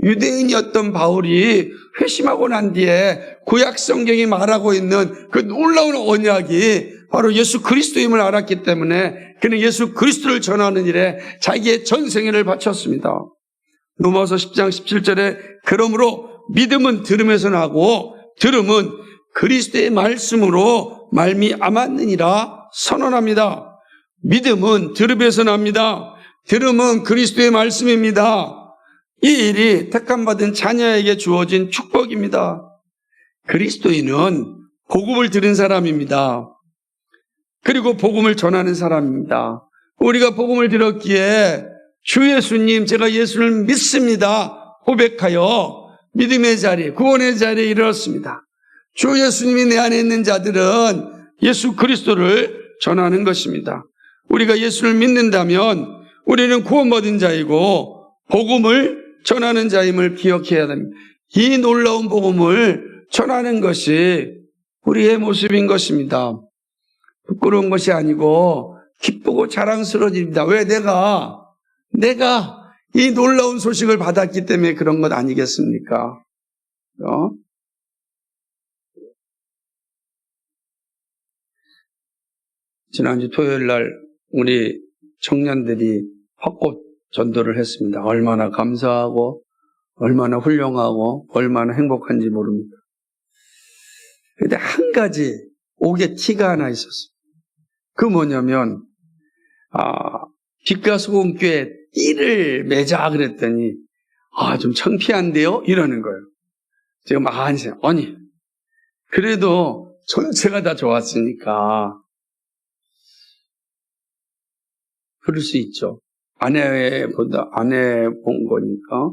A: 유대인이었던 바울이 회심하고 난 뒤에 구약 성경이 말하고 있는 그 놀라운 언약이 바로 예수 그리스도임을 알았기 때문에 그는 예수 그리스도를 전하는 일에 자기의 전생애를 바쳤습니다. 로마서 10장 17절에 그러므로 믿음은 들음에서 나고 들음은 그리스도의 말씀으로 말미암았느니라 선언합니다. 믿음은 들음에서 납니다. 들음은 그리스도의 말씀입니다. 이 일이 택함받은 자녀에게 주어진 축복입니다. 그리스도인은 복음을 들은 사람입니다. 그리고 복음을 전하는 사람입니다. 우리가 복음을 들었기에 주 예수님, 제가 예수를 믿습니다 고백하여 믿음의 자리, 구원의 자리에 이르렀습니다. 주 예수님이 내 안에 있는 자들은 예수 그리스도를 전하는 것입니다. 우리가 예수를 믿는다면 우리는 구원받은 자이고 복음을 전하는 자임을 기억해야 됩니다. 이 놀라운 복음을 전하는 것이 우리의 모습인 것입니다. 부끄러운 것이 아니고 기쁘고 자랑스러운 일입니다. 왜? 내가 이 놀라운 소식을 받았기 때문에 그런 것 아니겠습니까? 지난주 토요일 날 우리 청년들이 벚꽃 전도를 했습니다. 얼마나 감사하고 얼마나 훌륭하고 얼마나 행복한지 모릅니다. 그런데 한 가지 옥의 티가 하나 있었어요. 그 뭐냐면 빛과 소금교회 띠를 매자 그랬더니 좀 창피한데요? 이러는 거예요. 제가 막 아니 그래도 전체가 다 좋았으니까 그럴 수 있죠. 아내 본 거니까.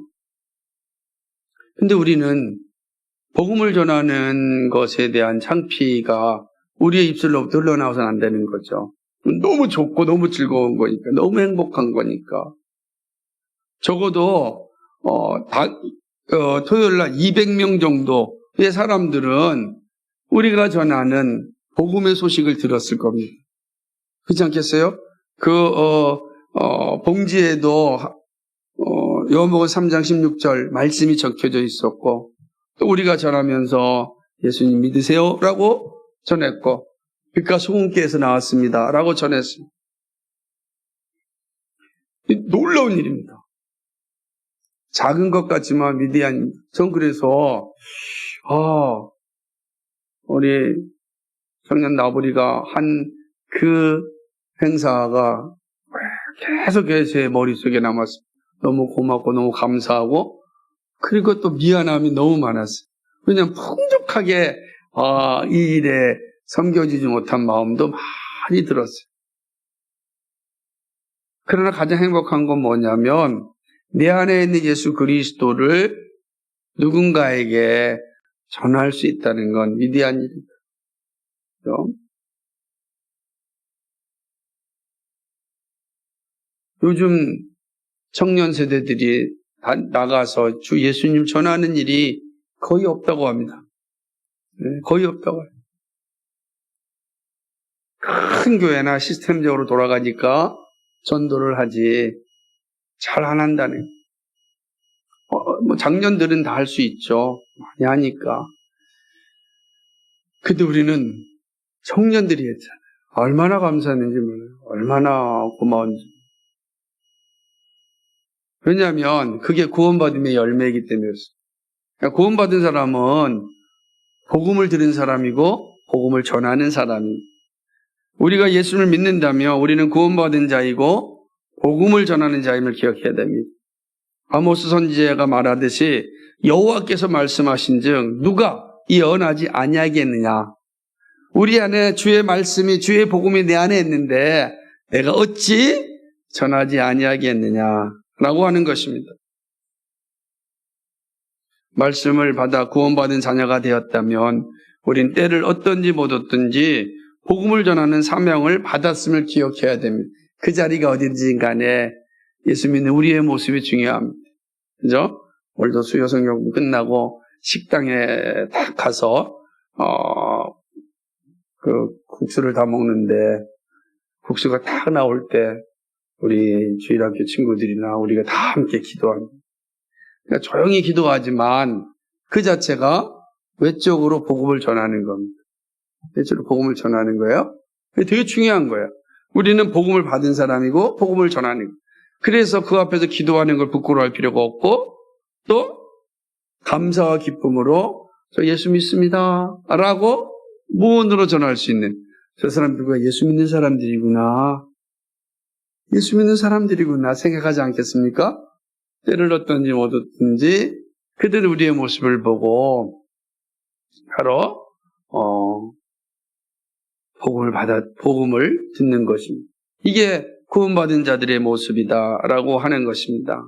A: 근데 우리는 복음을 전하는 것에 대한 창피가 우리의 입술로부터 흘러나와서는 안 되는 거죠. 너무 좋고 너무 즐거운 거니까, 너무 행복한 거니까. 적어도 토요일 날 200명 정도의 사람들은 우리가 전하는 복음의 소식을 들었을 겁니다. 그렇지 않겠어요? 봉지에도 요한복음 3장 16절 말씀이 적혀져 있었고, 또 우리가 전하면서 예수님 믿으세요 라고 전했고, 빛과 소금교회에서 나왔습니다 라고 전했습니다. 놀라운 일입니다. 작은 것 같지만 위대한. 전 그래서 우리 청년 나부리가 한 그 행사가 계속 제 머릿속에 남았습니다. 너무 고맙고 너무 감사하고, 그리고 또 미안함이 너무 많았어요. 왜냐하면 풍족하게 이 일에 섬겨지지 못한 마음도 많이 들었어요. 그러나 가장 행복한 건 뭐냐면 내 안에 있는 예수 그리스도를 누군가에게 전할 수 있다는 건 위대한 일입니다. 그렇죠? 요즘 청년 세대들이 나가서 주 예수님 전하는 일이 거의 없다고 합니다. 거의 없다고 해요. 큰 교회나 시스템적으로 돌아가니까 전도를 하지 잘 안 한다네. 뭐 장년들은 다 할 수 있죠. 많이 하니까. 근데 우리는 청년들이 했잖아요. 얼마나 감사했는지 몰라요. 얼마나 고마운지. 왜냐하면 그게 구원받음의 열매이기 때문이었어요. 그러니까 구원받은 사람은 복음을 들은 사람이고 복음을 전하는 사람이. 우리가 예수를 믿는다면 우리는 구원받은 자이고 복음을 전하는 자임을 기억해야 됩니다. 아모스 선지자가 말하듯이 여호와께서 말씀하신즉 누가 예언하지 아니하겠느냐. 우리 안에 주의 말씀이 주의 복음이 내 안에 있는데 내가 어찌 전하지 아니하겠느냐라고 하는 것입니다. 말씀을 받아 구원받은 자녀가 되었다면 우린 때를 얻든지 못 얻든지 복음을 전하는 사명을 받았음을 기억해야 됩니다. 그 자리가 어딘지 간에 예수 믿는 우리의 모습이 중요합니다. 그죠? 오늘도 수요 성경 끝나고 식당에 딱 가서 그 국수를 다 먹는데 국수가 딱 나올 때 우리 주일학교 친구들이나 우리가 다 함께 기도합니다. 그러니까 조용히 기도하지만 그 자체가 외적으로 복음을 전하는 겁니다. 외적으로 복음을 전하는 거예요. 그게 되게 중요한 거예요. 우리는 복음을 받은 사람이고 복음을 전하는 거예요. 그래서 그 앞에서 기도하는 걸 부끄러워할 필요가 없고 또 감사와 기쁨으로 저 예수 믿습니다 라고 무언으로 전할 수 있는 저 사람들과 예수 믿는 사람들이구나. 예수 믿는 사람들이구나 생각하지 않겠습니까? 때를 얻든지 못 얻든지 그들은 우리의 모습을 보고 바로 복음을 듣는 것입니다. 이게 구원받은 자들의 모습이다라고 하는 것입니다.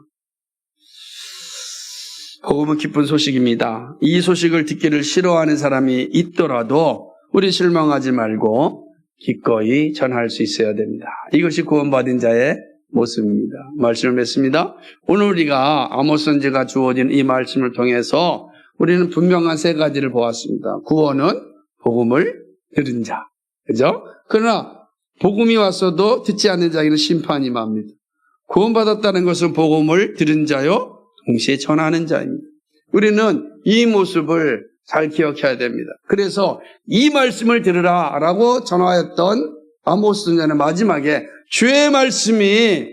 A: 복음은 기쁜 소식입니다. 이 소식을 듣기를 싫어하는 사람이 있더라도 우리 실망하지 말고 기꺼이 전할 수 있어야 됩니다. 이것이 구원받은 자의 모습입니다. 말씀을 맺습니다. 오늘 우리가 아모스 선지자가 주어진 이 말씀을 통해서 우리는 분명한 세 가지를 보았습니다. 구원은 복음을 들은 자. 그죠? 그러나 복음이 왔어도 듣지 않는 자에게는 심판이 임합니다. 구원받았다는 것은 복음을 들은 자요, 동시에 전하는 자입니다. 우리는 이 모습을 잘 기억해야 됩니다. 그래서 이 말씀을 들으라 라고 전하였던 아모스 선지자는 마지막에 주의 말씀이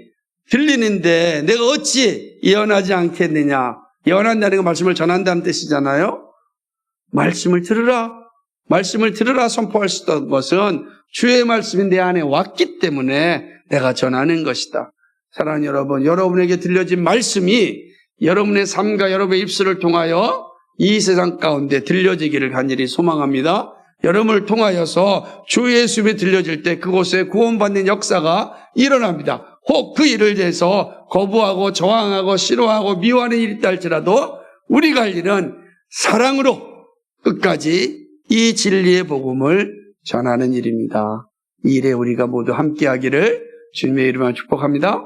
A: 들리는데 내가 어찌 예언하지 않겠느냐. 예언한다는 건 말씀을 전한다는 뜻이잖아요. 말씀을 들으라 선포할 수 있던 것은 주의 말씀이 내 안에 왔기 때문에 내가 전하는 것이다. 사랑하는 여러분, 여러분에게 들려진 말씀이 여러분의 삶과 여러분의 입술을 통하여 이 세상 가운데 들려지기를 간절히 소망합니다. 여러분을 통하여서 주 예수님이 들려질 때 그곳에 구원받는 역사가 일어납니다. 혹 그 일을 대해서 거부하고 저항하고 싫어하고 미워하는 일이 있다 할지라도 우리가 할 일은 사랑으로 끝까지 이 진리의 복음을 전하는 일입니다. 이 일에 우리가 모두 함께하기를 주님의 이름으로 축복합니다.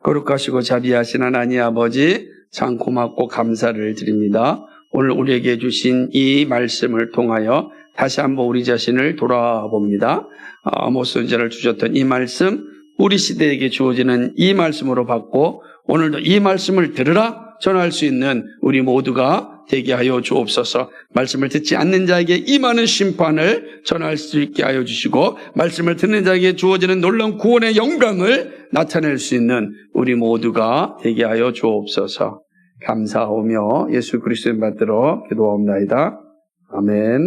A: 거룩하시고 자비하신 하나님 아버지 참 고맙고 감사를 드립니다. 오늘 우리에게 주신 이 말씀을 통하여 다시 한번 우리 자신을 돌아봅니다. 아모스 선지자를 주셨던 이 말씀, 우리 시대에게 주어지는 이 말씀으로 받고 오늘도 이 말씀을 들으라 전할 수 있는 우리 모두가 되게 하여 주옵소서. 말씀을 듣지 않는 자에게 임하는 심판을 전할 수 있게 하여 주시고 말씀을 듣는 자에게 주어지는 놀라운 구원의 영광을 나타낼 수 있는 우리 모두가 되게 하여 주옵소서. 감사하며 예수 그리스도의 받들어 기도하옵나이다. 아멘.